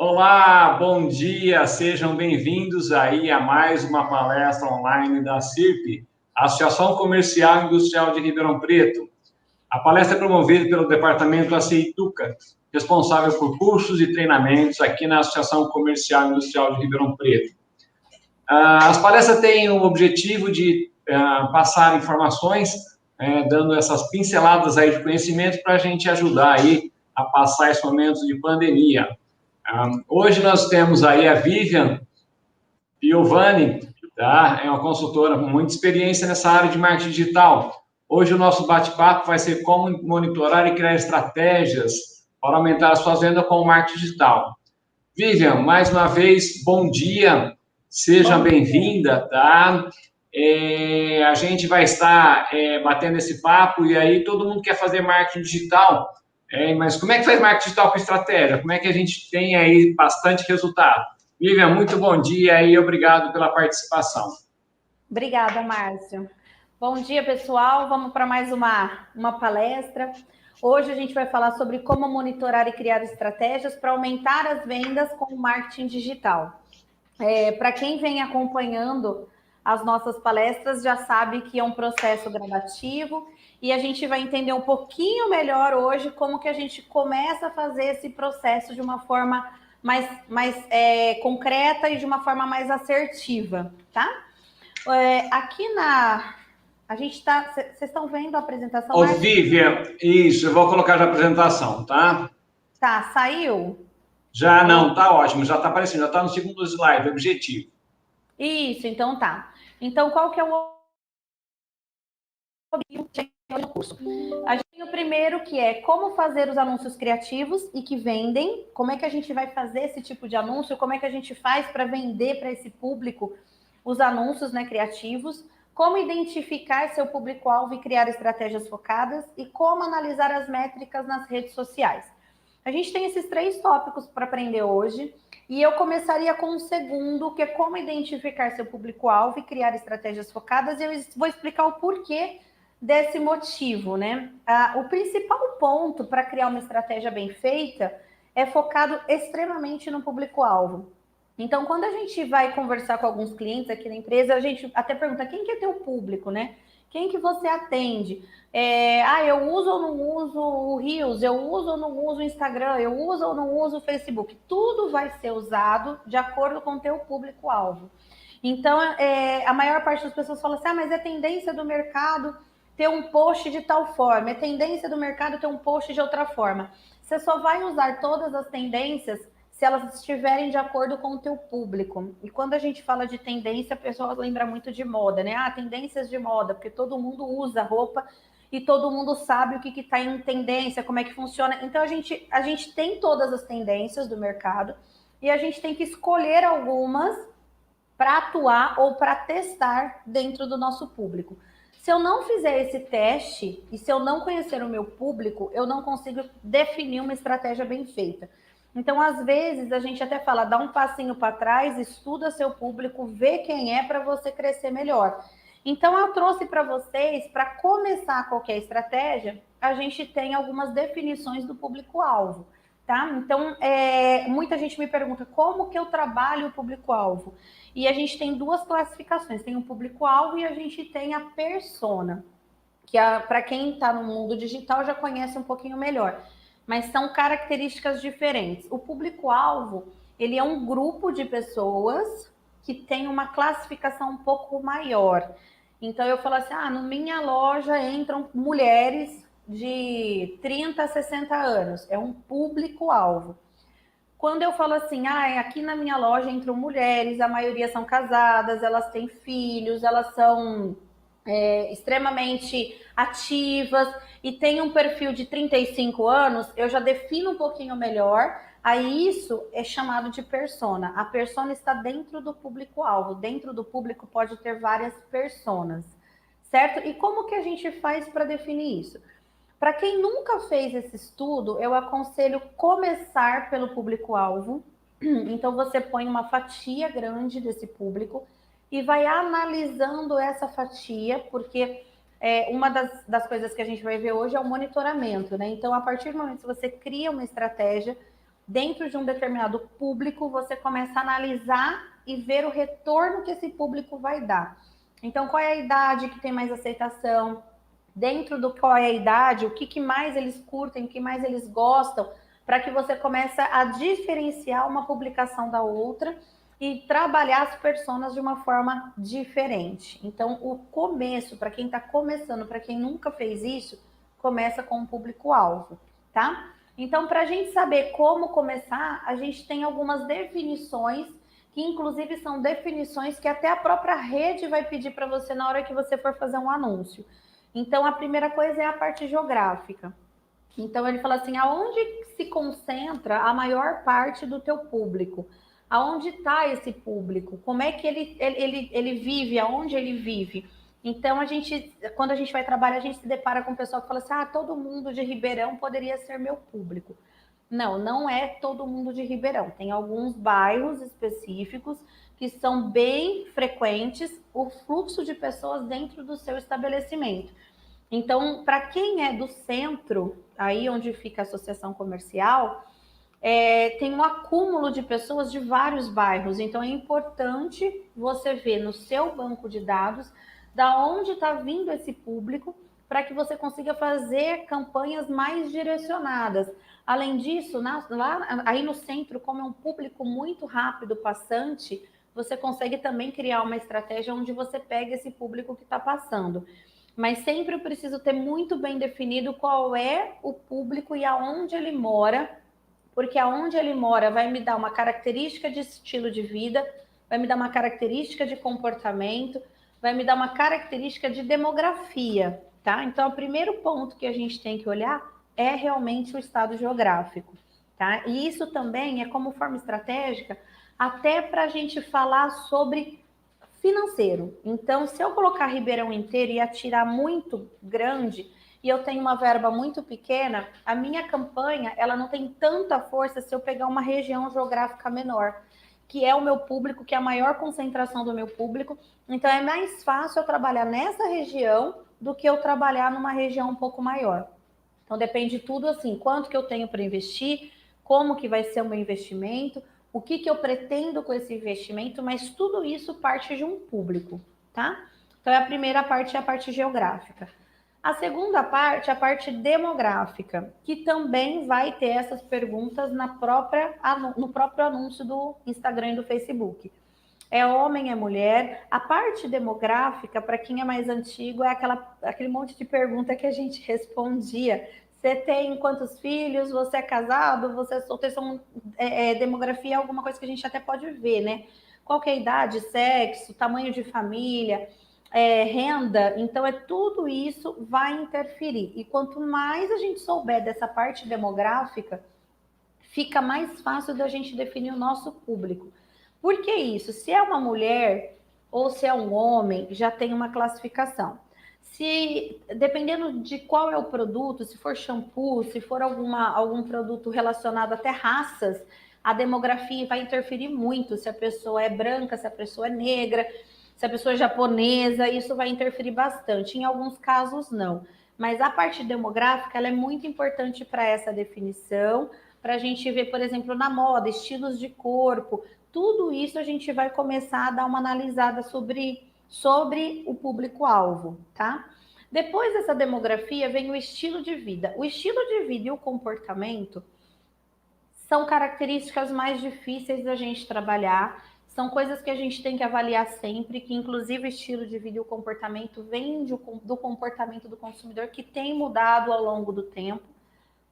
Olá, bom dia, sejam bem-vindos aí a mais uma palestra online da CIRP, Associação Comercial e Industrial de Ribeirão Preto. A palestra é promovida pelo Departamento ACITUCA, responsável por cursos e treinamentos aqui na Associação Comercial e Industrial de Ribeirão Preto. As palestras têm o objetivo de passar informações, dando essas pinceladas aí de conhecimento para a gente ajudar aí a passar esses momentos de pandemia. Hoje nós temos aí a Vivian Piovani, tá? É uma consultora com muita experiência nessa área de marketing digital. Hoje o nosso bate-papo vai ser como monitorar e criar estratégias para aumentar as suas vendas com o marketing digital. Vivian, mais uma vez, bom dia, seja bem-vinda, tá? A gente vai estar batendo esse papo e aí todo mundo quer fazer marketing digital, mas como é que faz marketing digital com estratégia? Como é que a gente tem aí bastante resultado? Vivian, muito bom dia e obrigado pela participação. Obrigada, Márcio. Bom dia, pessoal. Vamos para mais uma palestra. Hoje a gente vai falar sobre como monitorar e criar estratégias para aumentar as vendas com o marketing digital. Para quem vem acompanhando as nossas palestras, já sabe que é um processo gradativo e a gente vai entender um pouquinho melhor hoje como que a gente começa a fazer esse processo de uma forma mais concreta e de uma forma mais assertiva, tá? Aqui a gente tá... Vocês estão vendo a apresentação? Ô, Vivian, isso, eu vou colocar já a apresentação, tá? Tá, saiu? Já não, tá ótimo, já tá aparecendo, já tá no segundo slide, objetivo. Isso, então tá. Então, qual que é o objetivo do curso? A gente tem o primeiro, que é como fazer os anúncios criativos e que vendem, como é que a gente vai fazer esse tipo de anúncio, como é que a gente faz para vender para esse público os anúncios, né, criativos, como identificar seu público-alvo e criar estratégias focadas e como analisar as métricas nas redes sociais. A gente tem esses 3 tópicos para aprender hoje e eu começaria com o segundo, que é como identificar seu público-alvo e criar estratégias focadas, e eu vou explicar o porquê desse motivo, né? O principal ponto para criar uma estratégia bem feita é focado extremamente no público-alvo. Então, quando a gente vai conversar com alguns clientes aqui na empresa, a gente até pergunta quem que é teu público, né? Quem que você atende? Eu uso ou não uso o Reels? Eu uso ou não uso o Instagram? Eu uso ou não uso o Facebook? Tudo vai ser usado de acordo com o teu público-alvo. Então, a maior parte das pessoas fala assim, mas é tendência do mercado ter um post de tal forma, é tendência do mercado ter um post de outra forma. Você só vai usar todas as tendências se elas estiverem de acordo com o teu público. E quando a gente fala de tendência, a pessoa lembra muito de moda, né? Tendências de moda, porque todo mundo usa roupa e todo mundo sabe o que está em tendência, como é que funciona. Então, a gente tem todas as tendências do mercado e a gente tem que escolher algumas para atuar ou para testar dentro do nosso público. Se eu não fizer esse teste e se eu não conhecer o meu público, eu não consigo definir uma estratégia bem feita. Então, às vezes, a gente até fala, dá um passinho para trás, estuda seu público, vê quem é para você crescer melhor. Então, eu trouxe para vocês, para começar qualquer estratégia, a gente tem algumas definições do público-alvo, tá? Então, muita gente me pergunta, como que eu trabalho o público-alvo? E a gente tem 2 classificações, tem o público-alvo e a gente tem a persona, que para quem está no mundo digital já conhece um pouquinho melhor, mas são características diferentes. O público-alvo, ele é um grupo de pessoas que tem uma classificação um pouco maior. Então, eu falo assim, na minha loja entram mulheres de 30 a 60 anos, é um público-alvo. Quando eu falo assim, aqui na minha loja entram mulheres, a maioria são casadas, elas têm filhos, elas são extremamente ativas e têm um perfil de 35 anos, eu já defino um pouquinho melhor, aí isso é chamado de persona. A persona está dentro do público-alvo, dentro do público pode ter várias personas, certo? E como que a gente faz para definir isso? Para quem nunca fez esse estudo, eu aconselho começar pelo público-alvo. Então, você põe uma fatia grande desse público e vai analisando essa fatia, porque uma das coisas que a gente vai ver hoje é o monitoramento, né? Então, a partir do momento que você cria uma estratégia, dentro de um determinado público, você começa a analisar e ver o retorno que esse público vai dar. Então, qual é a idade que tem mais aceitação? Dentro do qual é a idade, o que mais eles curtem, o que mais eles gostam, para que você comece a diferenciar uma publicação da outra e trabalhar as personas de uma forma diferente. Então, o começo, para quem está começando, para quem nunca fez isso, começa com o público-alvo, tá? Então, para a gente saber como começar, a gente tem algumas definições, que inclusive são definições que até a própria rede vai pedir para você na hora que você for fazer um anúncio. Então, a primeira coisa é a parte geográfica. Então, ele fala assim, aonde se concentra a maior parte do teu público? Aonde está esse público? Como é que ele vive? Aonde ele vive? Então, quando a gente vai trabalhar, a gente se depara com o pessoal que fala assim, todo mundo de Ribeirão poderia ser meu público. Não, não é todo mundo de Ribeirão. Tem alguns bairros específicos que são bem frequentes o fluxo de pessoas dentro do seu estabelecimento. Então, para quem é do centro, aí onde fica a associação comercial, tem um acúmulo de pessoas de vários bairros. Então, é importante você ver no seu banco de dados da onde está vindo esse público para que você consiga fazer campanhas mais direcionadas. Além disso, aí no centro, como é um público muito rápido, passante, você consegue também criar uma estratégia onde você pega esse público que está passando. Mas sempre eu preciso ter muito bem definido qual é o público e aonde ele mora, porque aonde ele mora vai me dar uma característica de estilo de vida, vai me dar uma característica de comportamento, vai me dar uma característica de demografia, tá? Então, o primeiro ponto que a gente tem que olhar é realmente o estado geográfico, tá? E isso também é como forma estratégica até para a gente falar sobre financeiro. Então, se eu colocar Ribeirão inteiro e atirar muito grande e eu tenho uma verba muito pequena, a minha campanha ela não tem tanta força se eu pegar uma região geográfica menor, que é o meu público, que é a maior concentração do meu público. Então, é mais fácil eu trabalhar nessa região do que eu trabalhar numa região um pouco maior. Então, depende de tudo assim, quanto que eu tenho para investir, como que vai ser o meu investimento, o que eu pretendo com esse investimento, mas tudo isso parte de um público, tá? Então, a primeira parte é a parte geográfica. A segunda parte é a parte demográfica, que também vai ter essas perguntas no próprio anúncio do Instagram e do Facebook. É homem, é mulher. A parte demográfica, para quem é mais antigo, é aquele monte de pergunta que a gente respondia. Você tem quantos filhos? Você é casado? Você é solteiro? Demografia é alguma coisa que a gente até pode ver, né? Qual que é a idade, sexo, tamanho de família, renda. Então, tudo isso vai interferir. E quanto mais a gente souber dessa parte demográfica, fica mais fácil da gente definir o nosso público. Por que isso? Se é uma mulher ou se é um homem, já tem uma classificação. Se, dependendo de qual é o produto, se for shampoo, se for algum produto relacionado até raças, a demografia vai interferir muito. Se a pessoa é branca, se a pessoa é negra, se a pessoa é japonesa, isso vai interferir bastante. Em alguns casos, não. Mas a parte demográfica, ela é muito importante para essa definição, para a gente ver, por exemplo, na moda, estilos de corpo, tudo isso a gente vai começar a dar uma analisada sobre o público-alvo, tá? Depois dessa demografia vem o estilo de vida. O estilo de vida e o comportamento são características mais difíceis da gente trabalhar, são coisas que a gente tem que avaliar sempre, que inclusive o estilo de vida e o comportamento vem do comportamento do consumidor, que tem mudado ao longo do tempo,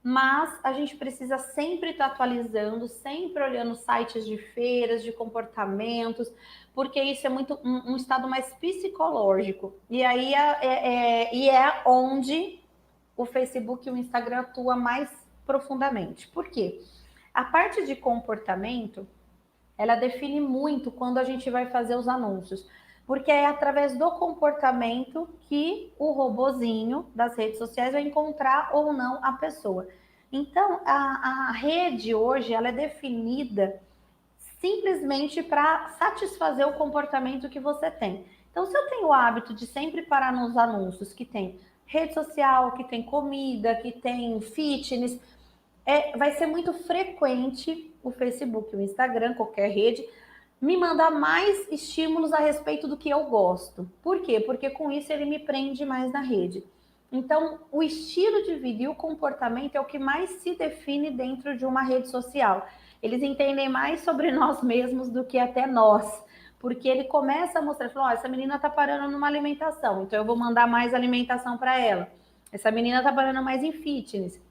mas a gente precisa sempre estar atualizando, sempre olhando sites de feiras, de comportamentos, porque isso é muito um estado mais psicológico. E aí é onde o Facebook e o Instagram atuam mais profundamente. Por quê? A parte de comportamento, ela define muito quando a gente vai fazer os anúncios, porque é através do comportamento que o robozinho das redes sociais vai encontrar ou não a pessoa. Então, a rede hoje, ela é definida simplesmente para satisfazer o comportamento que você tem. Então, se eu tenho o hábito de sempre parar nos anúncios que tem rede social, que tem comida, que tem fitness, vai ser muito frequente o Facebook, o Instagram, qualquer rede, me mandar mais estímulos a respeito do que eu gosto. Por quê? Porque com isso ele me prende mais na rede. Então, o estilo de vida e o comportamento é o que mais se define dentro de uma rede social. Eles entendem mais sobre nós mesmos do que até nós, porque ele começa a mostrar, falou, essa menina tá parando numa alimentação, então eu vou mandar mais alimentação para ela. Essa menina tá parando mais em fitness,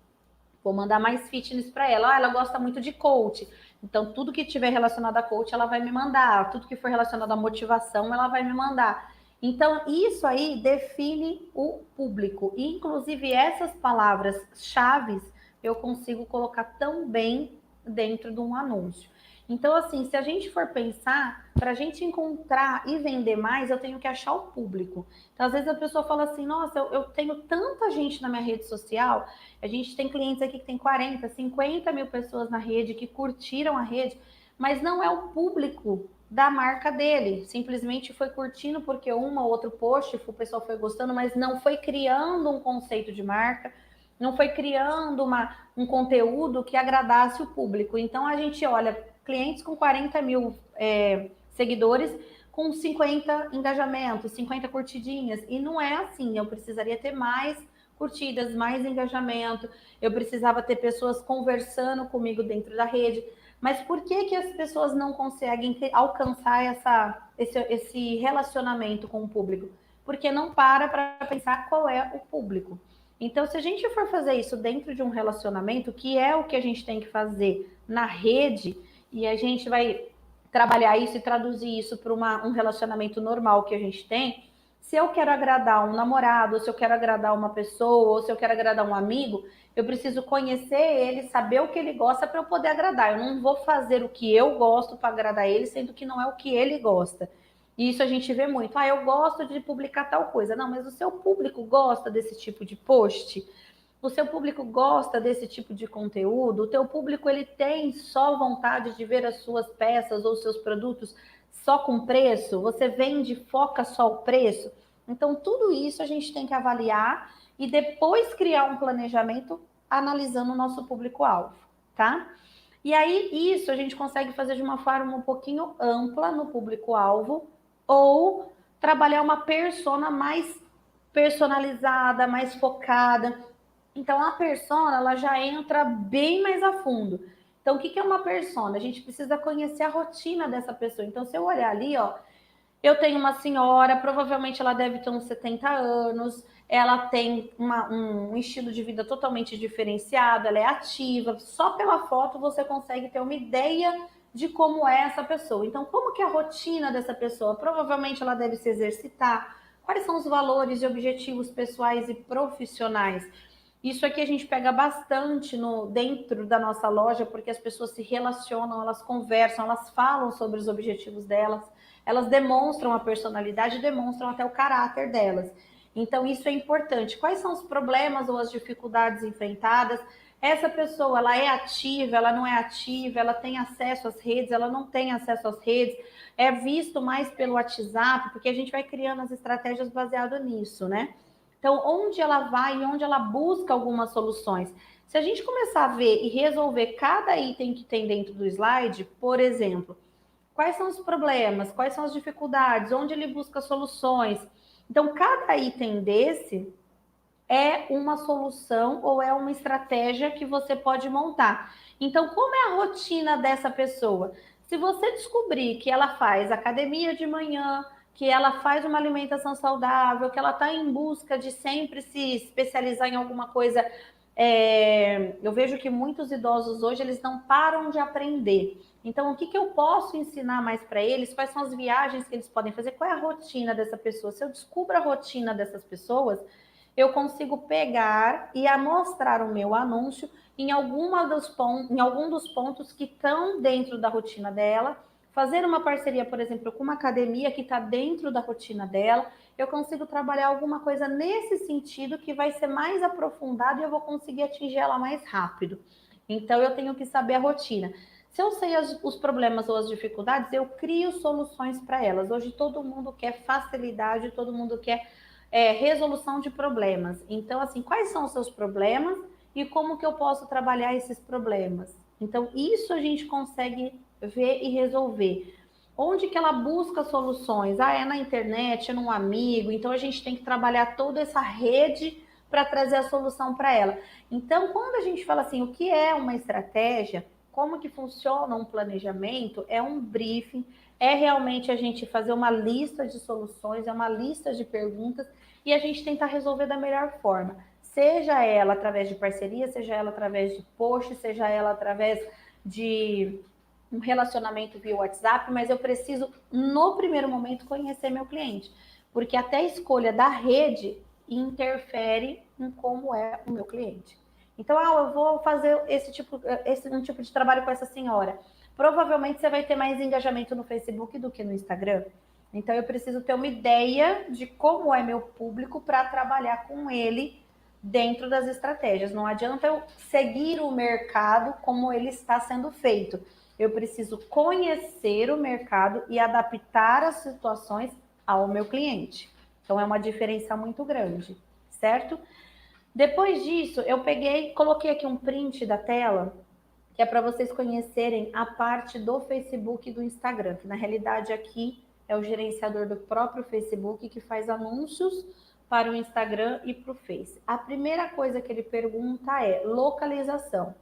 vou mandar mais fitness para ela. Ela gosta muito de coach. Então, tudo que tiver relacionado a coach, ela vai me mandar. Tudo que for relacionado à motivação, ela vai me mandar. Então, isso aí define o público. E, inclusive, essas palavras-chave eu consigo colocar tão bem dentro de um anúncio. Então, assim, se a gente for pensar, para a gente encontrar e vender mais, eu tenho que achar o público. Então, às vezes a pessoa fala assim, nossa, eu tenho tanta gente na minha rede social, a gente tem clientes aqui que tem 40, 50 mil pessoas na rede, que curtiram a rede, mas não é o público da marca dele, simplesmente foi curtindo porque um ou outro post, o pessoal foi gostando, mas não foi criando um conceito de marca, não foi criando um conteúdo que agradasse o público. Então, a gente olha clientes com 40 mil seguidores, com 50 engajamentos, 50 curtidinhas, e não é assim, eu precisaria ter mais curtidas, mais engajamento, eu precisava ter pessoas conversando comigo dentro da rede. Mas por que as pessoas não conseguem alcançar esse relacionamento com o público? Porque não para pensar qual é o público. Então, se a gente for fazer isso dentro de um relacionamento, que é o que a gente tem que fazer na rede, e a gente vai trabalhar isso e traduzir isso para um relacionamento normal que a gente tem, se eu quero agradar um namorado, ou se eu quero agradar uma pessoa, ou se eu quero agradar um amigo, eu preciso conhecer ele, saber o que ele gosta para eu poder agradar. Eu não vou fazer o que eu gosto para agradar ele, sendo que não é o que ele gosta. E isso a gente vê muito. Eu gosto de publicar tal coisa. Não, mas o seu público gosta desse tipo de post? O seu público gosta desse tipo de conteúdo? O teu público, ele tem só vontade de ver as suas peças ou seus produtos só com preço? Você vende, foca só o preço? Então, tudo isso a gente tem que avaliar e depois criar um planejamento analisando o nosso público-alvo, tá? E aí, isso a gente consegue fazer de uma forma um pouquinho ampla no público-alvo ou trabalhar uma persona mais personalizada, mais focada. Então, a persona, ela já entra bem mais a fundo. Então, o que é uma persona? A gente precisa conhecer a rotina dessa pessoa. Então, se eu olhar ali, ó, eu tenho uma senhora, provavelmente ela deve ter uns 70 anos, ela tem um estilo de vida totalmente diferenciado, ela é ativa. Só pela foto você consegue ter uma ideia de como é essa pessoa. Então, como que é a rotina dessa pessoa? Provavelmente ela deve se exercitar. Quais são os valores e objetivos pessoais e profissionais? Isso aqui a gente pega bastante dentro da nossa loja, porque as pessoas se relacionam, elas conversam, elas falam sobre os objetivos delas, elas demonstram a personalidade, demonstram até o caráter delas. Então, isso é importante. Quais são os problemas ou as dificuldades enfrentadas? Essa pessoa, ela é ativa, ela não é ativa, ela tem acesso às redes, ela não tem acesso às redes, é visto mais pelo WhatsApp, porque a gente vai criando as estratégias baseadas nisso, né? Então, onde ela vai e onde ela busca algumas soluções. Se a gente começar a ver e resolver cada item que tem dentro do slide, por exemplo, quais são os problemas, quais são as dificuldades, onde ele busca soluções. Então, cada item desse é uma solução ou é uma estratégia que você pode montar. Então, como é a rotina dessa pessoa? Se você descobrir que ela faz academia de manhã, que ela faz uma alimentação saudável, que ela está em busca de sempre se especializar em alguma coisa, eu vejo que muitos idosos hoje, eles não param de aprender. Então, o que eu posso ensinar mais para eles? Quais são as viagens que eles podem fazer? Qual é a rotina dessa pessoa? Se eu descubro a rotina dessas pessoas, eu consigo pegar e mostrar o meu anúncio em algum dos pontos que estão dentro da rotina dela, fazer uma parceria, por exemplo, com uma academia que está dentro da rotina dela, eu consigo trabalhar alguma coisa nesse sentido que vai ser mais aprofundado e eu vou conseguir atingir ela mais rápido. Então, eu tenho que saber a rotina. Se eu sei os problemas ou as dificuldades, eu crio soluções para elas. Hoje, todo mundo quer facilidade, todo mundo quer resolução de problemas. Então, assim, quais são os seus problemas e como que eu posso trabalhar esses problemas. Então, isso a gente consegue ver e resolver. Onde que ela busca soluções? É na internet, é num amigo. Então, a gente tem que trabalhar toda essa rede para trazer a solução para ela. Então, quando a gente fala assim, o que é uma estratégia, como que funciona um planejamento, é um briefing, é realmente a gente fazer uma lista de soluções, é uma lista de perguntas e a gente tentar resolver da melhor forma. Seja ela através de parceria, seja ela através de post, seja ela através de um relacionamento via WhatsApp, mas eu preciso, no primeiro momento, conhecer meu cliente, porque até a escolha da rede interfere em como é o meu cliente. Então, eu vou fazer um tipo de trabalho com essa senhora. Provavelmente você vai ter mais engajamento no Facebook do que no Instagram. Então, eu preciso ter uma ideia de como é meu público para trabalhar com ele dentro das estratégias. Não adianta eu seguir o mercado como ele está sendo feito. Eu preciso conhecer o mercado e adaptar as situações ao meu cliente. Então, é uma diferença muito grande, certo? Depois disso, eu coloquei aqui um print da tela, que é para vocês conhecerem a parte do Facebook e do Instagram, que na realidade aqui é o gerenciador do próprio Facebook que faz anúncios para o Instagram e para o Face. A primeira coisa que ele pergunta é localização.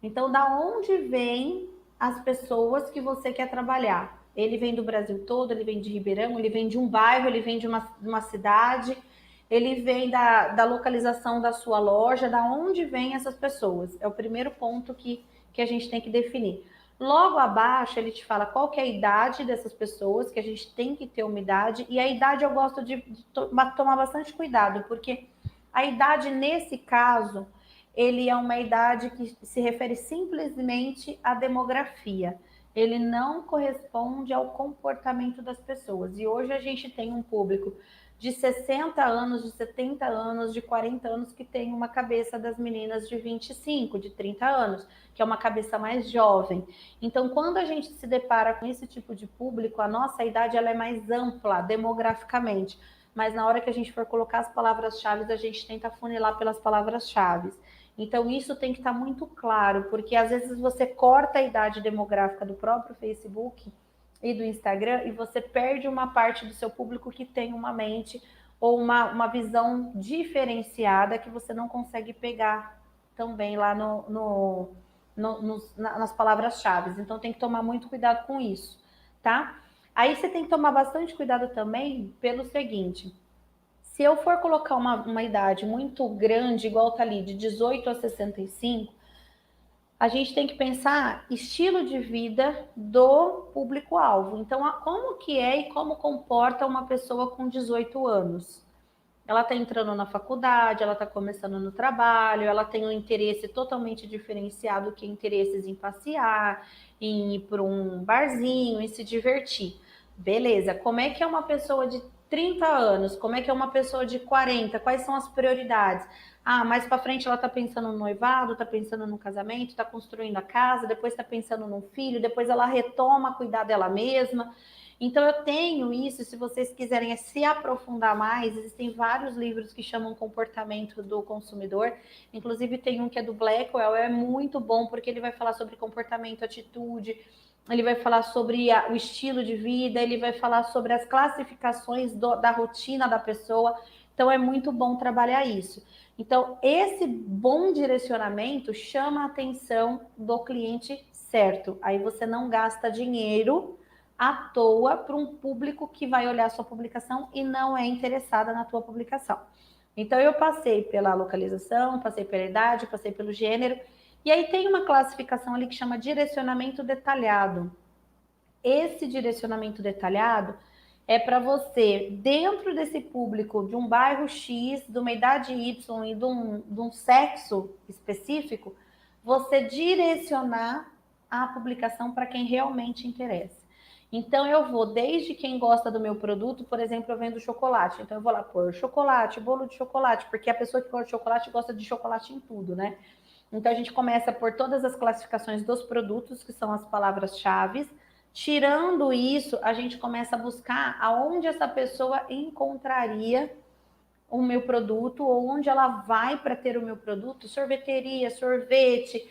Então, da onde vêm as pessoas que você quer trabalhar? Ele vem do Brasil todo, ele vem de Ribeirão, ele vem de um bairro, ele vem de uma cidade, ele vem da localização da sua loja, da onde vêm essas pessoas? É o primeiro ponto que a gente tem que definir. Logo abaixo, ele te fala qual que é a idade dessas pessoas, que a gente tem que ter uma idade, e a idade eu gosto de tomar bastante cuidado, porque a idade, nesse caso, ele é uma idade que se refere simplesmente à demografia. Ele não corresponde ao comportamento das pessoas. E hoje a gente tem um público de 60 anos, de 70 anos, de 40 anos, que tem uma cabeça das meninas de 25, de 30 anos, que é uma cabeça mais jovem. Então, quando a gente se depara com esse tipo de público, a nossa idade ela é mais ampla demograficamente. Mas na hora que a gente for colocar as palavras-chave, a gente tenta funilar pelas palavras-chave. Então, isso tem que estar muito claro, porque às vezes você corta a idade demográfica do próprio Facebook e do Instagram e você perde uma parte do seu público que tem uma mente ou uma visão diferenciada que você não consegue pegar também lá nas palavras-chave. Então, tem que tomar muito cuidado com isso, tá? Aí você tem que tomar bastante cuidado também pelo seguinte: se eu for colocar uma idade muito grande, igual tá ali, de 18 a 65, a gente tem que pensar estilo de vida do público-alvo. Então, como que é e como comporta uma pessoa com 18 anos? Ela está entrando na faculdade, ela está começando no trabalho, ela tem um interesse totalmente diferenciado, que é interesses em passear, em ir para um barzinho, em se divertir. Beleza, como é que é uma pessoa de 30 anos? Como é que é uma pessoa de 40? Quais são as prioridades? Mais para frente ela está pensando no noivado, está pensando no casamento, está construindo a casa, depois está pensando no filho, depois ela retoma cuidar dela mesma. Então, eu tenho isso, se vocês quiserem se aprofundar mais, existem vários livros que chamam Comportamento do Consumidor, inclusive tem um que é do Blackwell, é muito bom, porque ele vai falar sobre comportamento, atitude, ele vai falar sobre o estilo de vida, ele vai falar sobre as classificações da rotina da pessoa, então é muito bom trabalhar isso. Então, esse bom direcionamento chama a atenção do cliente certo, aí você não gasta dinheiro à toa para um público que vai olhar a sua publicação e não é interessada na tua publicação. Então, eu passei pela localização, passei pela idade, passei pelo gênero, e aí tem uma classificação ali que chama direcionamento detalhado. Esse direcionamento detalhado é para você, dentro desse público, de um bairro X, de uma idade Y e de um sexo específico, você direcionar a publicação para quem realmente interessa. Então, eu vou desde quem gosta do meu produto, por exemplo, eu vendo chocolate. Então, eu vou lá pôr chocolate, bolo de chocolate, porque a pessoa que gosta de chocolate em tudo, né? Então, a gente começa por todas as classificações dos produtos, que são as palavras-chave. Tirando isso, a gente começa a buscar aonde essa pessoa encontraria o meu produto ou onde ela vai para ter o meu produto, sorveteria, sorvete,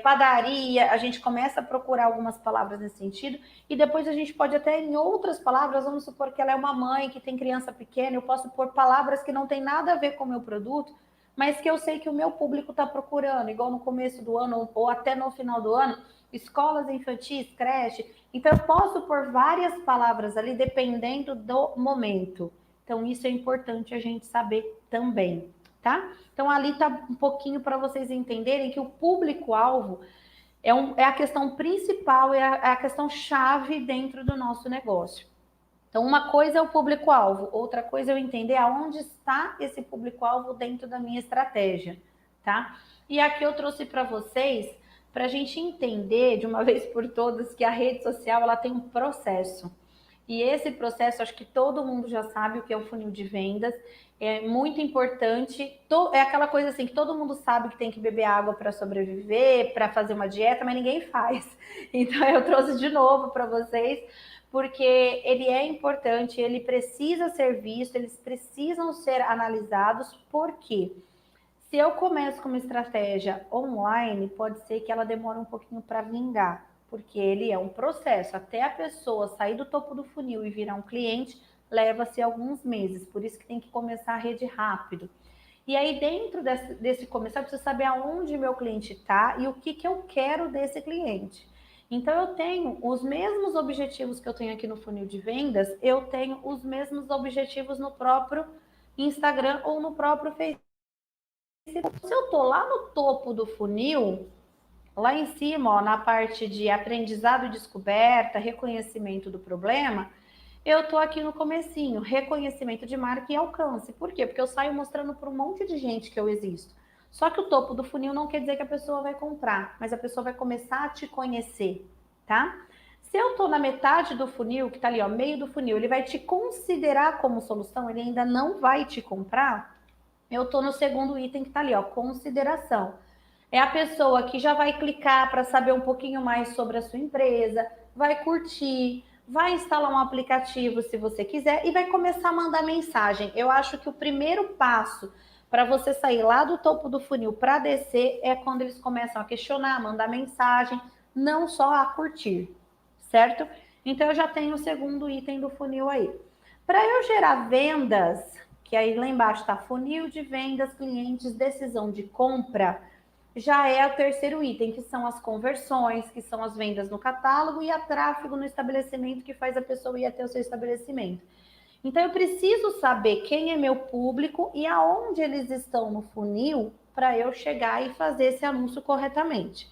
padaria, a gente começa a procurar algumas palavras nesse sentido, e depois a gente pode até em outras palavras, vamos supor que ela é uma mãe que tem criança pequena, eu posso pôr palavras que não tem nada a ver com o meu produto, mas que eu sei que o meu público está procurando, igual no começo do ano ou até no final do ano, escolas infantis, creche. Então, eu posso pôr várias palavras ali, dependendo do momento. Então, isso é importante a gente saber também, tá? Então, ali tá um pouquinho para vocês entenderem que o público-alvo é a questão principal, é a questão chave dentro do nosso negócio. Então, uma coisa é o público-alvo, outra coisa é eu entender aonde está esse público-alvo dentro da minha estratégia, tá? E aqui eu trouxe para vocês, para a gente entender de uma vez por todas que a rede social ela tem um processo. E esse processo, acho que todo mundo já sabe o que é o funil de vendas, é muito importante, é aquela coisa assim que todo mundo sabe que tem que beber água para sobreviver, para fazer uma dieta, mas ninguém faz. Então eu trouxe de novo para vocês, porque ele é importante, ele precisa ser visto, eles precisam ser analisados, por quê? Se eu começo com uma estratégia online, pode ser que ela demore um pouquinho para vingar, porque ele é um processo. Até a pessoa sair do topo do funil e virar um cliente, leva-se alguns meses. Por isso que tem que começar a rede rápido. E aí, dentro desse começar, eu preciso saber aonde meu cliente está e o que eu quero desse cliente. Então, eu tenho os mesmos objetivos que eu tenho aqui no funil de vendas, eu tenho os mesmos objetivos no próprio Instagram ou no próprio Facebook. Se eu tô lá no topo do funil, lá em cima, ó, na parte de aprendizado e descoberta, reconhecimento do problema, eu tô aqui no comecinho, reconhecimento de marca e alcance. Por quê? Porque eu saio mostrando para um monte de gente que eu existo. Só que o topo do funil não quer dizer que a pessoa vai comprar, mas a pessoa vai começar a te conhecer, tá? Se eu tô na metade do funil, que tá ali, ó, meio do funil, ele vai te considerar como solução, ele ainda não vai te comprar. Eu tô no segundo item que tá ali, ó, consideração. É a pessoa que já vai clicar para saber um pouquinho mais sobre a sua empresa, vai curtir, vai instalar um aplicativo se você quiser e vai começar a mandar mensagem. Eu acho que o primeiro passo para você sair lá do topo do funil para descer é quando eles começam a questionar, mandar mensagem, não só a curtir, certo? Então eu já tenho o segundo item do funil aí. Para eu gerar vendas, que aí lá embaixo está funil de vendas, clientes, decisão de compra, já é o terceiro item, que são as conversões, que são as vendas no catálogo e a tráfego no estabelecimento, que faz a pessoa ir até o seu estabelecimento. Então, eu preciso saber quem é meu público e aonde eles estão no funil para eu chegar e fazer esse anúncio corretamente.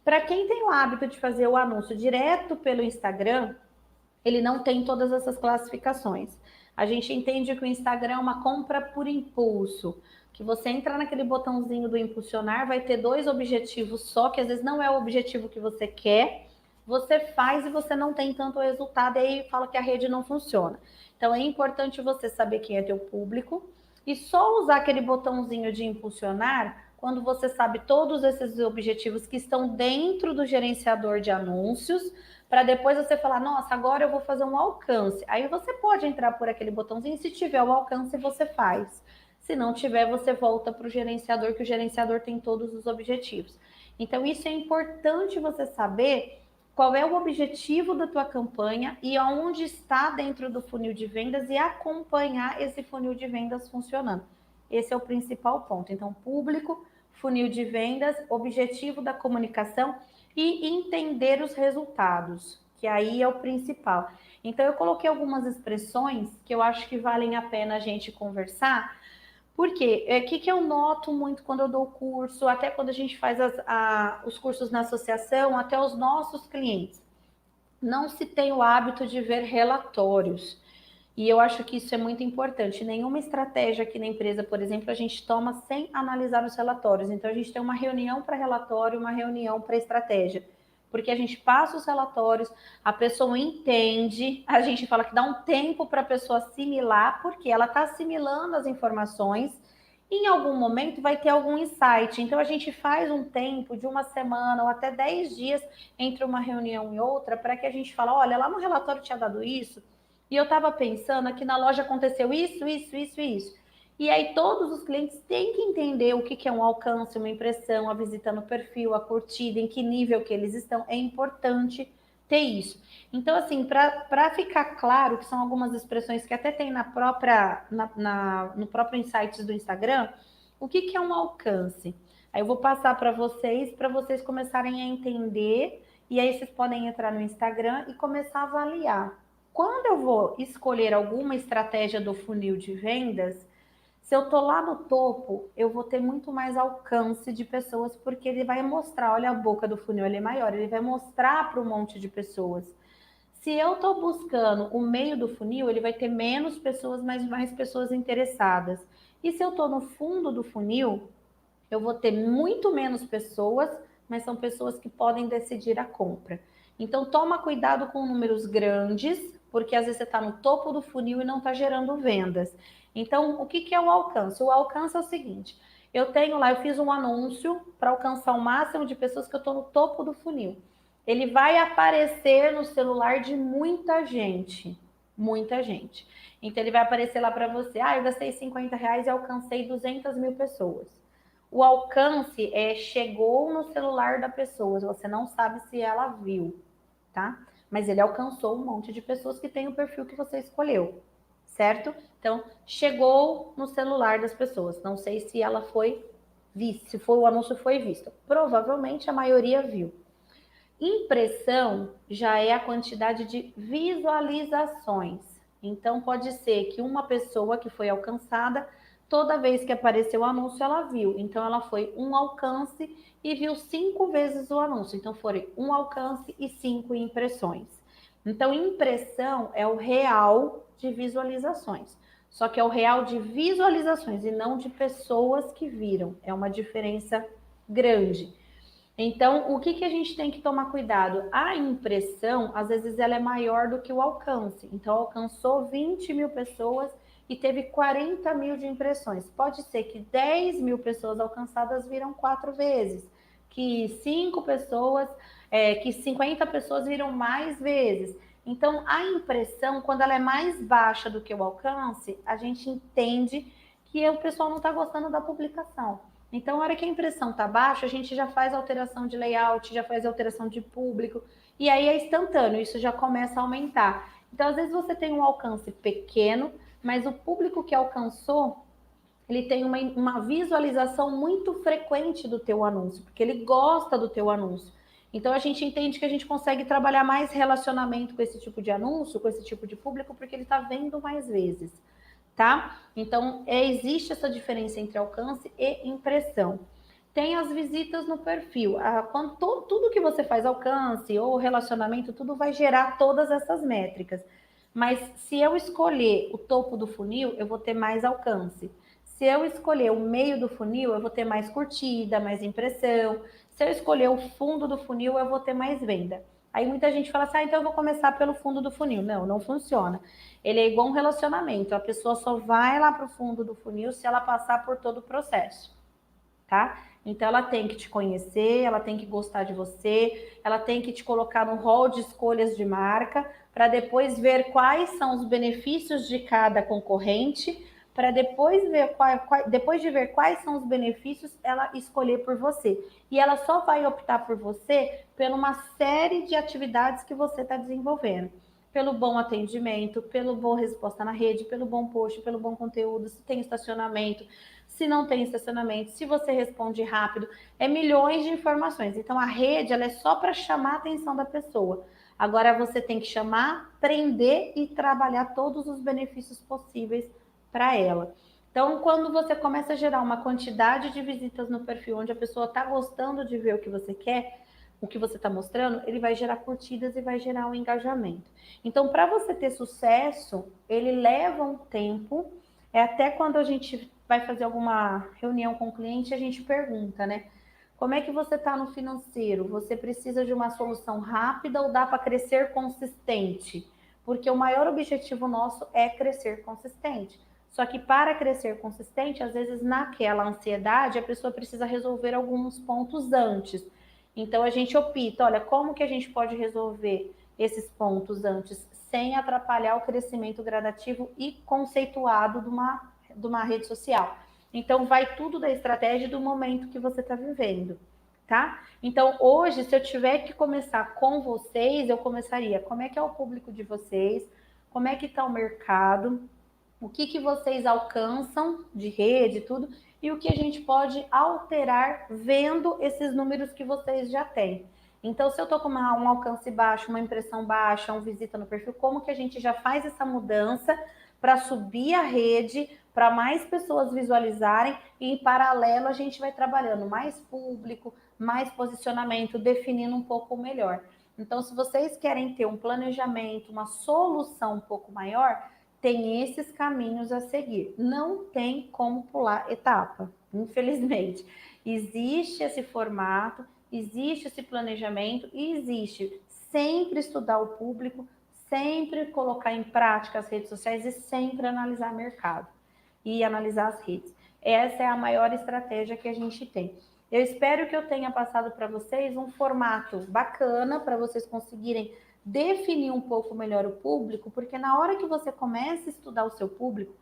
Para quem tem o hábito de fazer o anúncio direto pelo Instagram, ele não tem todas essas classificações. A gente entende que o Instagram é uma compra por impulso, que você entra naquele botãozinho do impulsionar, vai ter dois objetivos só, que às vezes não é o objetivo que você quer, você faz e você não tem tanto resultado, e aí fala que a rede não funciona. Então é importante você saber quem é teu público e só usar aquele botãozinho de impulsionar quando você sabe todos esses objetivos que estão dentro do gerenciador de anúncios, para depois você falar, nossa, agora eu vou fazer um alcance. Aí você pode entrar por aquele botãozinho, se tiver o alcance, você faz. Se não tiver, você volta para o gerenciador, que o gerenciador tem todos os objetivos. Então, isso é importante você saber qual é o objetivo da tua campanha e aonde está dentro do funil de vendas e acompanhar esse funil de vendas funcionando. Esse é o principal ponto. Então, público, funil de vendas, objetivo da comunicação e entender os resultados, que aí é o principal. Então, eu coloquei algumas expressões que eu acho que valem a pena a gente conversar, porque o que eu noto muito quando eu dou curso, até quando a gente faz os cursos na associação, até os nossos clientes, não se tem o hábito de ver relatórios. E eu acho que isso é muito importante. Nenhuma estratégia aqui na empresa, por exemplo, a gente toma sem analisar os relatórios. Então, a gente tem uma reunião para relatório, uma reunião para estratégia. Porque a gente passa os relatórios, a pessoa entende, a gente fala que dá um tempo para a pessoa assimilar, porque ela está assimilando as informações. Em algum momento vai ter algum insight. Então, a gente faz um tempo de uma semana ou até 10 dias entre uma reunião e outra, para que a gente fale, olha, lá no relatório tinha dado isso, e eu estava pensando que na loja aconteceu isso, isso, isso e isso. E aí todos os clientes têm que entender o que é um alcance, uma impressão, a visita no perfil, a curtida, em que nível que eles estão. É importante ter isso. Então, assim, para ficar claro, que são algumas expressões que até tem no próprio insights do Instagram, o que é um alcance? Aí eu vou passar para vocês começarem a entender, e aí vocês podem entrar no Instagram e começar a avaliar. Quando eu vou escolher alguma estratégia do funil de vendas, se eu tô lá no topo, eu vou ter muito mais alcance de pessoas, porque ele vai mostrar, olha a boca do funil, ele é maior, ele vai mostrar para um monte de pessoas. Se eu tô buscando o meio do funil, ele vai ter menos pessoas, mas mais pessoas interessadas. E se eu tô no fundo do funil, eu vou ter muito menos pessoas, mas são pessoas que podem decidir a compra. Então, toma cuidado com números grandes, porque às vezes você está no topo do funil e não está gerando vendas. Então, o que é o alcance? O alcance é o seguinte: eu tenho lá, eu fiz um anúncio para alcançar o máximo de pessoas que eu estou no topo do funil. Ele vai aparecer no celular de muita gente. Muita gente. Então, ele vai aparecer lá para você. Ah, eu gastei R$ 50 e alcancei 200 mil pessoas. O alcance chegou no celular da pessoa, você não sabe se ela viu, tá? Mas ele alcançou um monte de pessoas que tem o perfil que você escolheu, certo? Então, chegou no celular das pessoas. Não sei se ela foi vista, se foi o anúncio foi visto. Provavelmente a maioria viu. Impressão já é a quantidade de visualizações. Então, pode ser que uma pessoa que foi alcançada, toda vez que apareceu o anúncio, ela viu. Então, ela foi um alcance e viu 5 vezes o anúncio. Então, foram um alcance e 5 impressões. Então, impressão é o real de visualizações. Só que é o real de visualizações e não de pessoas que viram. É uma diferença grande. Então, o que a gente tem que tomar cuidado? A impressão, às vezes, ela é maior do que o alcance. Então, alcançou 20 mil pessoas e teve 40 mil de impressões. Pode ser que 10 mil pessoas alcançadas viram 4 vezes, que 50 pessoas viram mais vezes. Então, a impressão, quando ela é mais baixa do que o alcance, a gente entende que o pessoal não está gostando da publicação. Então, na hora que a impressão está baixa, a gente já faz alteração de layout, já faz alteração de público, e aí é instantâneo, isso já começa a aumentar. Então, às vezes você tem um alcance pequeno, mas o público que alcançou, ele tem uma visualização muito frequente do teu anúncio, porque ele gosta do teu anúncio. Então, a gente entende que a gente consegue trabalhar mais relacionamento com esse tipo de anúncio, com esse tipo de público, porque ele está vendo mais vezes. Tá? Então, existe essa diferença entre alcance e impressão. Tem as visitas no perfil. Tudo que você faz, alcance ou relacionamento, tudo vai gerar todas essas métricas. Mas se eu escolher o topo do funil, eu vou ter mais alcance. Se eu escolher o meio do funil, eu vou ter mais curtida, mais impressão. Se eu escolher o fundo do funil, eu vou ter mais venda. Aí muita gente fala assim, então eu vou começar pelo fundo do funil. Não, não funciona. Ele é igual um relacionamento. A pessoa só vai lá para o fundo do funil se ela passar por todo o processo, tá? Então ela tem que te conhecer, ela tem que gostar de você, ela tem que te colocar no hall de escolhas de marca, para depois ver quais são os benefícios de cada concorrente, para depois depois de ver quais são os benefícios, ela escolher por você. E ela só vai optar por você por uma série de atividades que você está desenvolvendo. Pelo bom atendimento, pelo boa resposta na rede, pelo bom post, pelo bom conteúdo, se tem estacionamento, se não tem estacionamento, se você responde rápido, é milhões de informações. Então a rede ela é só para chamar a atenção da pessoa. Agora você tem que chamar, prender e trabalhar todos os benefícios possíveis para ela. Então, quando você começa a gerar uma quantidade de visitas no perfil onde a pessoa está gostando de ver o que você quer, o que você está mostrando, ele vai gerar curtidas e vai gerar um engajamento. Então, para você ter sucesso, ele leva um tempo. É até quando a gente vai fazer alguma reunião com o cliente, a gente pergunta, né? Como é que você está no financeiro? Você precisa de uma solução rápida ou dá para crescer consistente? Porque o maior objetivo nosso é crescer consistente. Só que para crescer consistente, às vezes naquela ansiedade, a pessoa precisa resolver alguns pontos antes. Então a gente opta, olha, como que a gente pode resolver esses pontos antes sem atrapalhar o crescimento gradativo e conceituado de uma rede social. Então, vai tudo da estratégia do momento que você está vivendo, tá? Então, hoje, se eu tiver que começar com vocês, eu começaria, como é que é o público de vocês? Como é que está o mercado? O que vocês alcançam de rede e tudo? E o que a gente pode alterar vendo esses números que vocês já têm. Então, se eu estou com um alcance baixo, uma impressão baixa, um visita no perfil, como que a gente já faz essa mudança para subir a rede, para mais pessoas visualizarem e, em paralelo, a gente vai trabalhando mais público, mais posicionamento, definindo um pouco melhor. Então, se vocês querem ter um planejamento, uma solução um pouco maior, tem esses caminhos a seguir. Não tem como pular etapa, infelizmente. Existe esse formato, existe esse planejamento e existe sempre estudar o público, sempre colocar em prática as redes sociais e sempre analisar o mercado e analisar as redes. Essa é a maior estratégia que a gente tem. Eu espero que eu tenha passado para vocês um formato bacana para vocês conseguirem definir um pouco melhor o público, porque na hora que você começa a estudar o seu público,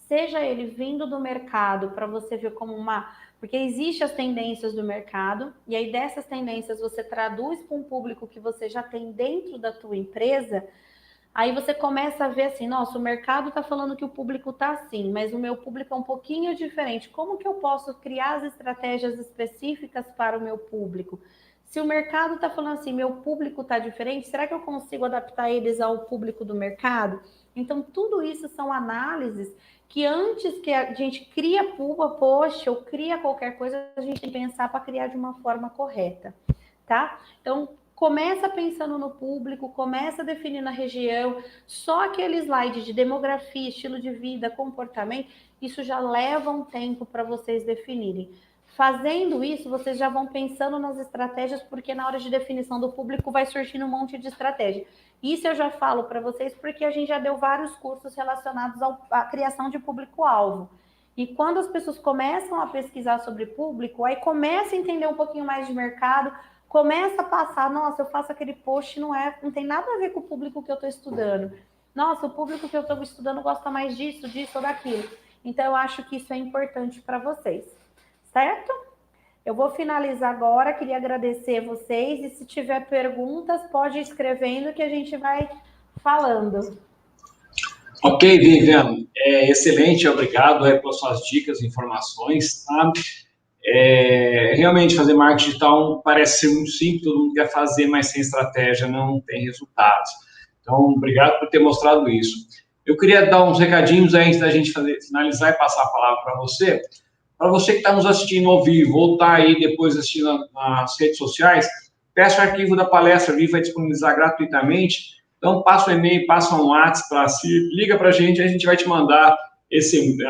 seja ele vindo do mercado para você ver como porque existem as tendências do mercado, e aí dessas tendências você traduz para um público que você já tem dentro da tua empresa, aí você começa a ver assim, nossa, o mercado está falando que o público está assim, mas o meu público é um pouquinho diferente. Como que eu posso criar as estratégias específicas para o meu público? Se o mercado está falando assim, meu público está diferente, será que eu consigo adaptar eles ao público do mercado? Então, tudo isso são análises que antes que a gente cria post ou cria qualquer coisa, a gente tem que pensar para criar de uma forma correta, tá? Então, começa pensando no público, começa definindo a região, só aquele slide de demografia, estilo de vida, comportamento, isso já leva um tempo para vocês definirem. Fazendo isso, vocês já vão pensando nas estratégias, porque na hora de definição do público vai surgindo um monte de estratégia. Isso eu já falo para vocês porque a gente já deu vários cursos relacionados à criação de público-alvo. E quando as pessoas começam a pesquisar sobre público, aí começa a entender um pouquinho mais de mercado, começa a passar, nossa, eu faço aquele post, não tem nada a ver com o público que eu estou estudando. Nossa, o público que eu estou estudando gosta mais disso ou daquilo. Então, eu acho que isso é importante para vocês. Certo? Eu vou finalizar agora, queria agradecer vocês e se tiver perguntas, pode ir escrevendo que a gente vai falando. Ok, Vivian, excelente, obrigado pelas suas dicas e informações, tá? Realmente fazer marketing digital parece ser muito simples, todo mundo quer fazer, mas sem estratégia não tem resultados. Então, obrigado por ter mostrado isso. Eu queria dar uns recadinhos aí antes da gente finalizar e passar a palavra para você. Para você que está nos assistindo ao vivo ou está aí depois assistindo nas redes sociais, peça o arquivo da palestra, a Vivi vai disponibilizar gratuitamente. Então, passa um e-mail, passa um WhatsApp para si, liga para a gente vai te mandar esse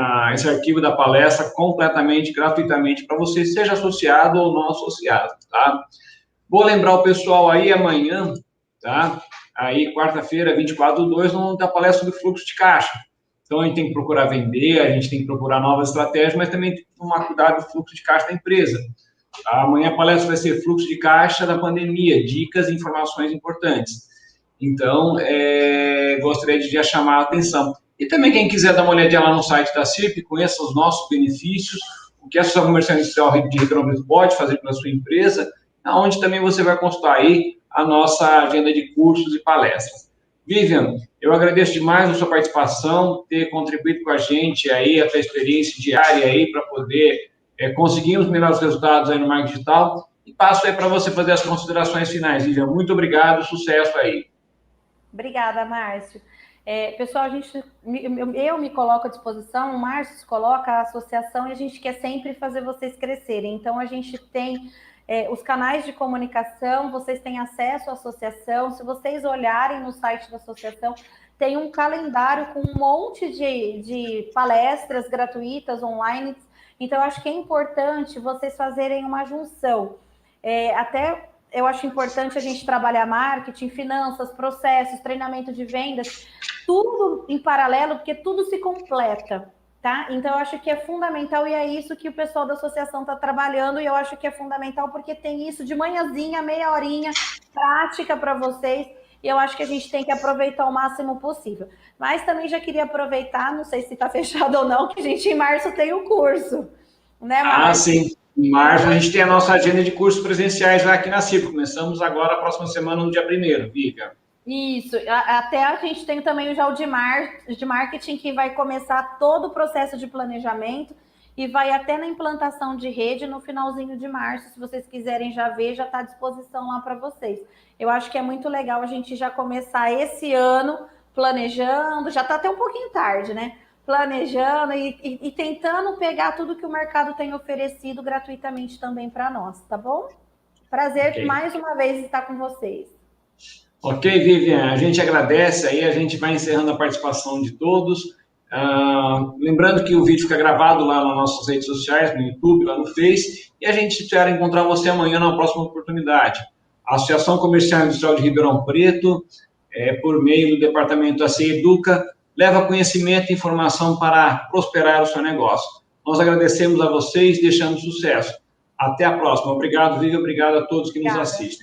arquivo da palestra completamente, gratuitamente, para você, seja associado ou não associado, tá? Vou lembrar o pessoal aí amanhã, tá? Aí, quarta-feira, 24/2, vamos ter a palestra do fluxo de caixa. Então, a gente tem que procurar vender, a gente tem que procurar novas estratégias, mas também tem que tomar cuidado com o fluxo de caixa da empresa. Amanhã a palestra vai ser fluxo de caixa da pandemia, dicas e informações importantes. Então, gostaria de já chamar a atenção. E também quem quiser dar uma olhadinha lá no site da CIRP, conheça os nossos benefícios, o que a Associação Comercial Industrial de Ribeirão Preto pode fazer para a sua empresa, onde também você vai consultar aí a nossa agenda de cursos e palestras. Vivian, eu agradeço demais a sua participação, ter contribuído com a gente aí, a tua experiência diária aí, para poder conseguir os melhores resultados aí no marketing digital. E passo aí para você fazer as considerações finais, Vivian. Muito obrigado, sucesso aí. Obrigada, Márcio. Pessoal, eu me coloco à disposição, o Márcio se coloca, a associação, e a gente quer sempre fazer vocês crescerem. Então, a gente tem os canais de comunicação, vocês têm acesso à associação. Se vocês olharem no site da associação, tem um calendário com um monte de palestras gratuitas, online. Então, eu acho que é importante vocês fazerem uma junção. Até eu acho importante a gente trabalhar marketing, finanças, processos, treinamento de vendas, tudo em paralelo, porque tudo se completa, tá? Então, eu acho que é fundamental e é isso que o pessoal da associação está trabalhando e eu acho que é fundamental porque tem isso de manhãzinha, meia horinha, prática para vocês. e eu acho que a gente tem que aproveitar o máximo possível. Mas também já queria aproveitar, não sei se está fechado ou não, que a gente em março tem o curso, né, Márcio? Ah, sim. Em março a gente tem a nossa agenda de cursos presenciais lá aqui na CIP. Começamos agora a próxima semana, no dia 1º, Vivian. Isso, até a gente tem também já o de marketing, que vai começar todo o processo de planejamento e vai até na implantação de rede no finalzinho de março. Se vocês quiserem já ver, já está à disposição lá para vocês. Eu acho que é muito legal a gente já começar esse ano planejando, já está até um pouquinho tarde, né? Planejando e tentando pegar tudo que o mercado tem oferecido gratuitamente também para nós, tá bom? Prazer mais uma vez estar com vocês. Ok, Vivian, a gente agradece aí, a gente vai encerrando a participação de todos. Lembrando que o vídeo fica gravado lá nas nossas redes sociais, no YouTube, lá no Face, e a gente espera encontrar você amanhã na próxima oportunidade. A Associação Comercial e Industrial de Ribeirão Preto, por meio do Departamento AC Educa, leva conhecimento e informação para prosperar o seu negócio. Nós agradecemos a vocês e deixamos sucesso. Até a próxima. Obrigado, Vivian, obrigado a todos que nos assistem.